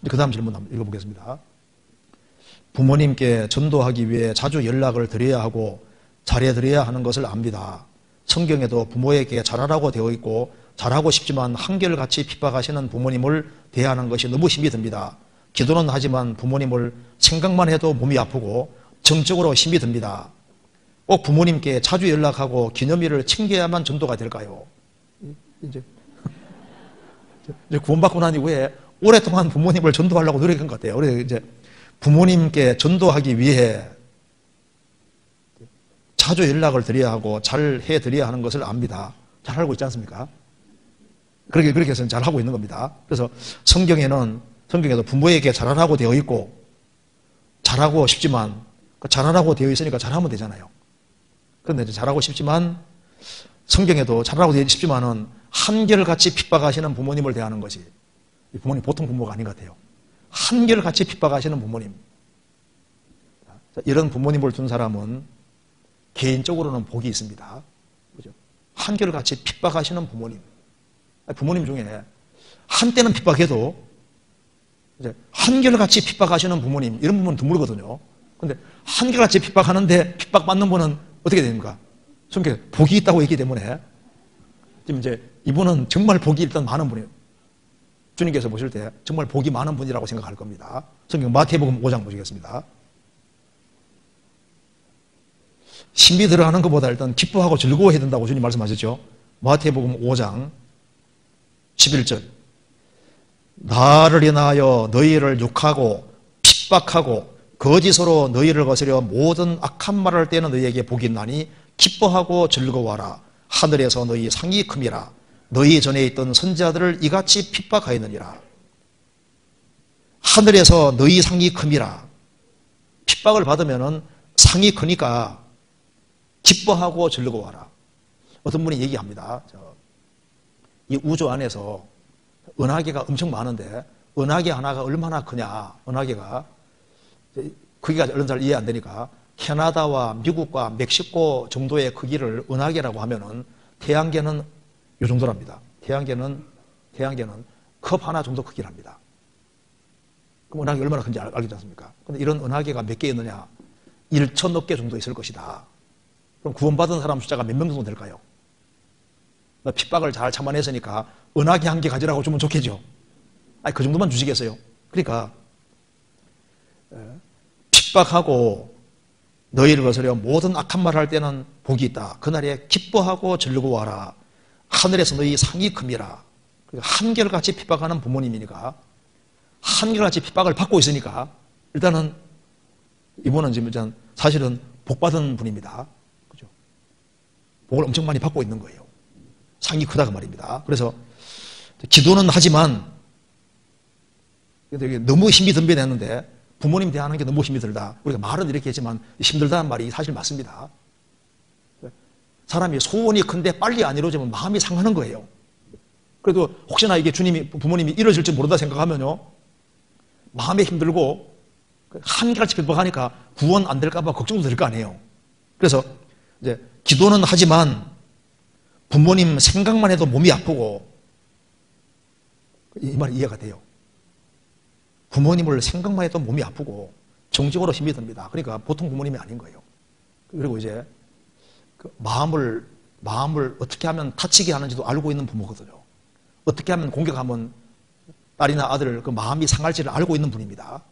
그 다음 질문 한번 읽어보겠습니다. 부모님께 전도하기 위해 자주 연락을 드려야 하고 잘해드려야 하는 것을 압니다. 성경에도 부모에게 잘하라고 되어 있고 잘하고 싶지만 한결같이 핍박하시는 부모님을 대하는 것이 너무 힘이 듭니다. 기도는 하지만 부모님을 생각만 해도 몸이 아프고 정적으로 힘이 듭니다. 꼭 부모님께 자주 연락하고 기념일을 챙겨야만 전도가 될까요? 이제 구원받고 난 이후에 오랫동안 부모님을 전도하려고 노력한 것 같아요. 그래서 이제 부모님께 전도하기 위해 자주 연락을 드려야 하고 잘 해드려야 하는 것을 압니다. 잘 알고 있지 않습니까? 그렇게 해서 잘 하고 있는 겁니다. 그래서 성경에도 부모에게 잘하라고 되어 있고 잘하고 싶지만 잘하라고 되어 있으니까 잘하면 되잖아요. 그런데 잘하고 싶지만 성경에도 잘하고 되어 싶지만은 한결같이 핍박하시는 부모님을 대하는 것이 부모님 보통 부모가 아닌 것 같아요. 한결같이 핍박하시는 부모님. 이런 부모님을 둔 사람은 개인적으로는 복이 있습니다. 그죠? 한결같이 핍박하시는 부모님. 부모님 중에 한때는 핍박해도 이제 한결같이 핍박하시는 부모님, 이런 부모는 드물거든요. 근데 한결같이 핍박하는데 핍박받는 분은 어떻게 됩니까? 성경에 복이 있다고 얘기 때문에 지금 이제 이분은 정말 복이 일단 많은 분이에요. 주님께서 보실 때 정말 복이 많은 분이라고 생각할 겁니다. 성경 마태복음 5장 보시겠습니다. 신비 들어가는 것보다 일단 기뻐하고 즐거워해야 된다고 주님 말씀하셨죠. 마태복음 5장 11절. 나를 인하여 너희를 욕하고 핍박하고 거짓으로 너희를 거스려 모든 악한 말을 할 때는 너희에게 복이 있나니 기뻐하고 즐거워하라. 하늘에서 너희 상이 큼이라. 너희 전에 있던 선지자들을 이같이 핍박하였느니라. 하늘에서 너희 상이 큼이라. 핍박을 받으면 상이 크니까 기뻐하고 즐거워하라. 어떤 분이 얘기합니다. 이 우주 안에서 은하계가 엄청 많은데 은하계 하나가 얼마나 크냐. 은하계가 크기가 얼른 잘 이해 안 되니까 캐나다와 미국과 멕시코 정도의 크기를 은하계라고 하면은 태양계는 이 정도랍니다. 태양계는 컵 하나 정도 크기랍니다. 그럼 은하계 얼마나 큰지 알겠지 않습니까? 근데 이런 은하계가 몇 개 있느냐? 1,000억 개 정도 있을 것이다. 그럼 구원받은 사람 숫자가 몇 명 정도 될까요? 핍박을 잘 참아냈으니까 은하계 한 개 가지라고 주면 좋겠죠. 아니, 그 정도만 주시겠어요? 그러니까 핍박하고 너희를 거스려 모든 악한 말을 할 때는 복이 있다. 그날에 기뻐하고 즐거워하라. 하늘에서 너희 상이 큼이라. 그러니까 한결같이 핍박하는 부모님이니까 한결같이 핍박을 받고 있으니까 일단은 이분은 지금 사실은 복받은 분입니다. 그죠? 복을 엄청 많이 받고 있는 거예요. 상이 크다고 말입니다. 그래서 기도는 하지만 너무 힘이 덤벼냈는데 부모님 대하는 게 너무 힘이 들다. 우리가 말은 이렇게 했지만 힘들다는 말이 사실 맞습니다. 사람이 소원이 큰데 빨리 안 이루어지면 마음이 상하는 거예요. 그래도 혹시나 이게 부모님이 이루어질지 모른다 생각하면요, 마음이 힘들고 한결같이 핍박하니까 구원 안 될까봐 걱정도 될 거 아니에요. 그래서 이제 기도는 하지만 부모님 생각만 해도 몸이 아프고, 이 말이 이해가 돼요. 부모님을 생각만 해도 몸이 아프고 정적으로 힘이 듭니다. 그러니까 보통 부모님이 아닌 거예요. 그리고 이제 그 마음을 어떻게 하면 다치게 하는지도 알고 있는 부모거든요. 어떻게 하면 공격하면 딸이나 아들 그 마음이 상할지를 알고 있는 분입니다.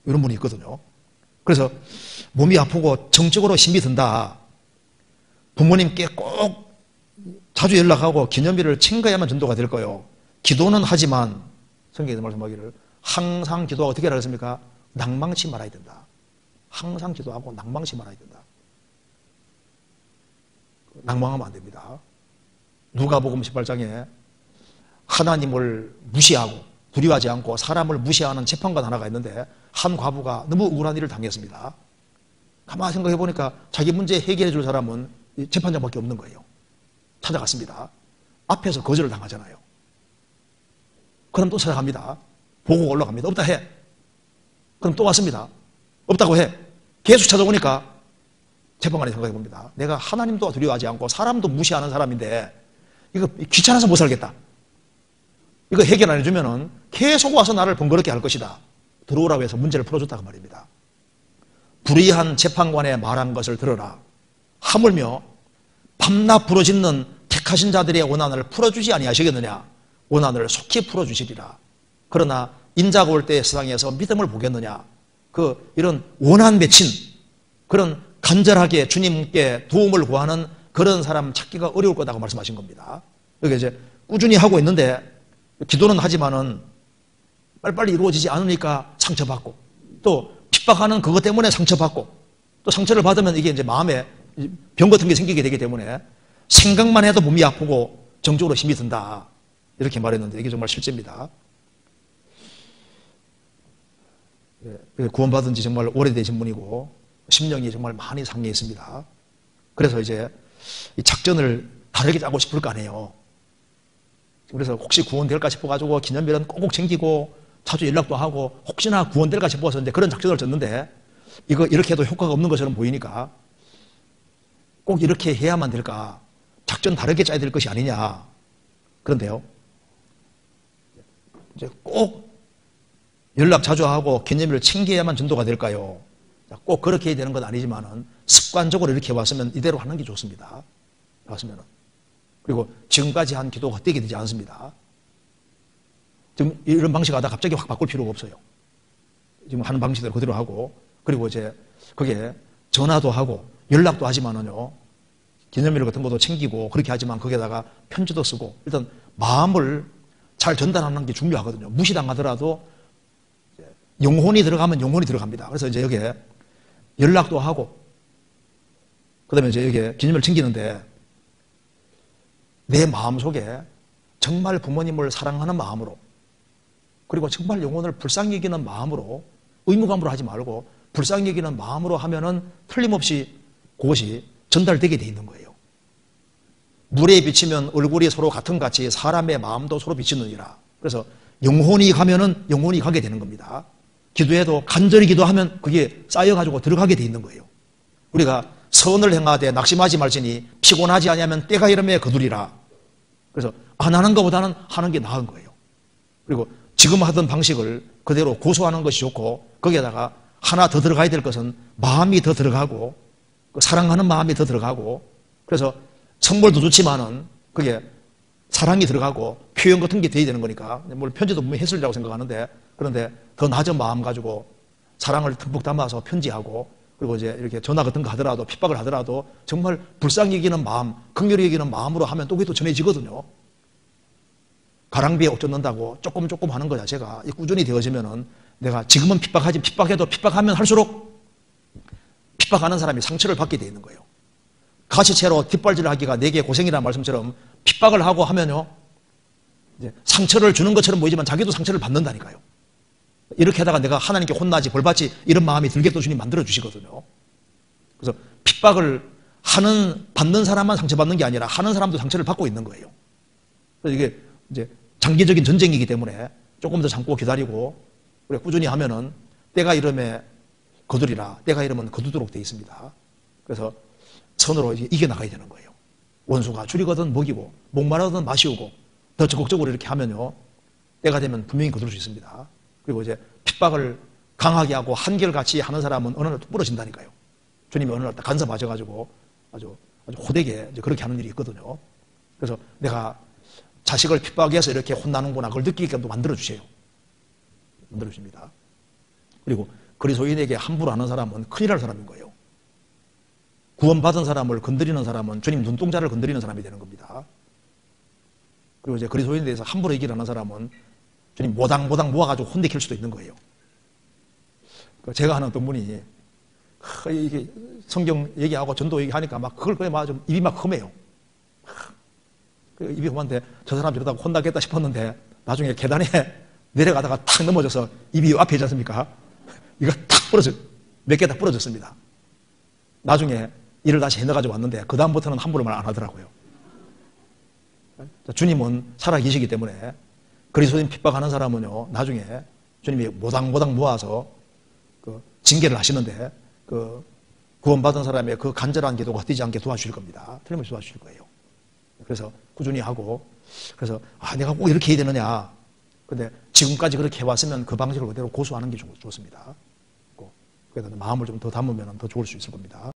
이런 분이 있거든요. 그래서 몸이 아프고 정적으로 힘이 든다. 부모님께 꼭 자주 연락하고 기념일을 챙겨야만 전도가 될 거예요. 기도는 하지만 성경에서 말씀하기를 항상 기도하고 어떻게 하라 했습니까? 낭망치 말아야 된다. 항상 기도하고 낭망치 말아야 된다. 낭망하면 안 됩니다. 누가복음 18장에 하나님을 무시하고 두려워하지 않고 사람을 무시하는 재판관 하나가 있는데 한 과부가 너무 억울한 일을 당했습니다. 가만히 생각해 보니까 자기 문제 해결해 줄 사람은 재판장밖에 없는 거예요. 찾아갔습니다. 앞에서 거절을 당하잖아요. 그럼 또 찾아갑니다. 보고 올라갑니다. 없다 해. 그럼 또 왔습니다. 없다고 해. 계속 찾아오니까 재판관이 생각해 봅니다. 내가 하나님도 두려워하지 않고 사람도 무시하는 사람인데 이거 귀찮아서 못 살겠다. 이거 해결 안 해주면은 계속 와서 나를 번거롭게 할 것이다. 들어오라고 해서 문제를 풀어줬다고 말입니다. 불의한 재판관의 말한 것을 들어라. 하물며 밤낮 부르짖는 택하신 자들의 원한을 풀어주지 아니하시겠느냐. 원한을 속히 풀어주시리라. 그러나 인자가 올 때 세상에서 믿음을 보겠느냐. 이런 원한 맺힌 그런 간절하게 주님께 도움을 구하는 그런 사람 찾기가 어려울 거다고 말씀하신 겁니다. 여기 이제 꾸준히 하고 있는데 기도는 하지만은 빨리빨리 이루어지지 않으니까 상처받고 또 핍박하는 그것 때문에 상처받고 또 상처를 받으면 이게 이제 마음에 병 같은 게 생기게 되기 때문에 생각만 해도 몸이 아프고 정적으로 힘이 든다. 이렇게 말했는데 이게 정말 실제입니다. 구원받은 지 정말 오래되신 분이고 심령이 정말 많이 상해 있습니다. 그래서 이제 이 작전을 다르게 짜고 싶을 거 아니에요. 그래서 혹시 구원될까 싶어가지고 기념일은 꼭꼭 챙기고 자주 연락도 하고 혹시나 구원될까 싶어서 이제 그런 작전을 짰는데 이거 이렇게 해도 효과가 없는 것처럼 보이니까 꼭 이렇게 해야만 될까? 작전 다르게 짜야 될 것이 아니냐. 그런데요. 이제 꼭 연락 자주 하고 기념일을 챙겨야만 전도가 될까요? 꼭 그렇게 해야 되는 건 아니지만은 습관적으로 이렇게 왔으면 이대로 하는 게 좋습니다. 왔으면은. 그리고 지금까지 한 기도가 헛되게 되지 않습니다. 지금 이런 방식 하다 갑자기 확 바꿀 필요가 없어요. 지금 하는 방식대로 그대로 하고, 그리고 이제 그게 전화도 하고 연락도 하지만은요, 기념일 같은 것도 챙기고 그렇게 하지만 거기에다가 편지도 쓰고 일단 마음을 잘 전달하는 게 중요하거든요. 무시당하더라도 영혼이 들어가면 영혼이 들어갑니다. 그래서 이제 여기에 연락도 하고 그 다음에 이제 여기에 기념일 챙기는데 내 마음속에 정말 부모님을 사랑하는 마음으로 그리고 정말 영혼을 불쌍히 여기는 마음으로 의무감으로 하지 말고 불쌍히 여기는 마음으로 하면은 틀림없이 그것이 전달되게 돼 있는 거예요. 물에 비치면 얼굴이 서로 같은 같이 사람의 마음도 서로 비치느니라. 그래서 영혼이 가면은 영혼이 가게 되는 겁니다. 기도해도 간절히 기도하면 그게 쌓여가지고 들어가게 돼 있는 거예요. 우리가 선을 행하되 낙심하지 말지니 피곤하지 아니하면 때가 이름에 거두리라. 그래서 안 하는 것보다는 하는 게 나은 거예요. 그리고 지금 하던 방식을 그대로 고수하는 것이 좋고 거기에다가 하나 더 들어가야 될 것은 마음이 더 들어가고 사랑하는 마음이 더 들어가고 그래서 선물도 좋지만은 그게 사랑이 들어가고 표현 같은 게 돼야 되는 거니까 물론 편지도 분명히 했으리라고 생각하는데 그런데 더 낮은 마음 가지고 사랑을 듬뿍 담아서 편지하고 그리고 이제 이렇게 전화 같은 거 하더라도 핍박을 하더라도 정말 불쌍히 여기는 마음, 긍휼히 여기는 마음으로 하면 또 그게 또 전해지거든요. 가랑비에 옷 젖는다고 조금 하는 거 자체가 꾸준히 되어지면은 내가 지금은 핍박하지 핍박해도 핍박하면 할수록 핍박하는 사람이 상처를 받게 돼 있는 거예요. 가시채로 뒷발질을 하기가 내게 고생이라는 말씀처럼 핍박을 하고 하면요 이제 상처를 주는 것처럼 보이지만 자기도 상처를 받는다니까요. 이렇게 하다가 내가 하나님께 혼나지 벌받지 이런 마음이 들게 또 주님 만들어 주시거든요. 그래서 핍박을 받는 사람만 상처받는 게 아니라 하는 사람도 상처를 받고 있는 거예요. 그래서 이게 이제 장기적인 전쟁이기 때문에 조금 더 참고 기다리고 우리가 꾸준히 하면은 때가 이름에 거두리라. 때가 이름은 거두도록 되어 있습니다. 그래서 선으로 이겨나가야 되는 거예요. 원수가 줄이거든 먹이고 목마르든 마시우고 더 적극적으로 이렇게 하면요 때가 되면 분명히 거둘 수 있습니다. 그리고 이제 핍박을 강하게 하고 한결같이 하는 사람은 어느 날 또 부러진다니까요. 주님이 어느 날 딱 간섭하셔가지고 아주 호되게 이제 그렇게 하는 일이 있거든요. 그래서 내가 자식을 핍박해서 이렇게 혼나는구나 그걸 느끼게끔 만들어주세요. 만들어줍니다. 그리고 그리스도인에게 함부로 하는 사람은 큰일 날 사람인 거예요. 구원받은 사람을 건드리는 사람은 주님 눈동자를 건드리는 사람이 되는 겁니다. 그리고 이제 그리스도인에 대해서 함부로 얘기를 하는 사람은 주님 모닥모닥 모아가지고 혼내킬 수도 있는 거예요. 제가 하는 어떤 분이 이게 성경 얘기하고 전도 얘기하니까 막 그걸 거의 막 좀 입이 막 험해요. 입이 험한데 저 사람 저러다가 혼나겠다 싶었는데 나중에 계단에 내려가다가 탁 넘어져서 입이 앞에 있지 않습니까? 이거 탁 몇 개 다 부러졌습니다. 나중에 일을 다시 해넣어가지고 왔는데 그 다음부터는 함부로 말 안 하더라고요. 주님은 살아계시기 때문에 그리스도인 핍박하는 사람은요 나중에 주님이 모닥모닥 모아서 징계를 하시는데 구원받은 사람의 그 간절한 기도가 헛되지 않게 도와주실 겁니다. 틀림없이 도와주실 거예요. 그래서 꾸준히 하고 그래서 내가 꼭 이렇게 해야 되느냐 근데 지금까지 그렇게 해왔으면 그 방식을 그대로 고수하는 게 좋습니다. 그래서 마음을 좀 더 담으면 더 좋을 수 있을 겁니다.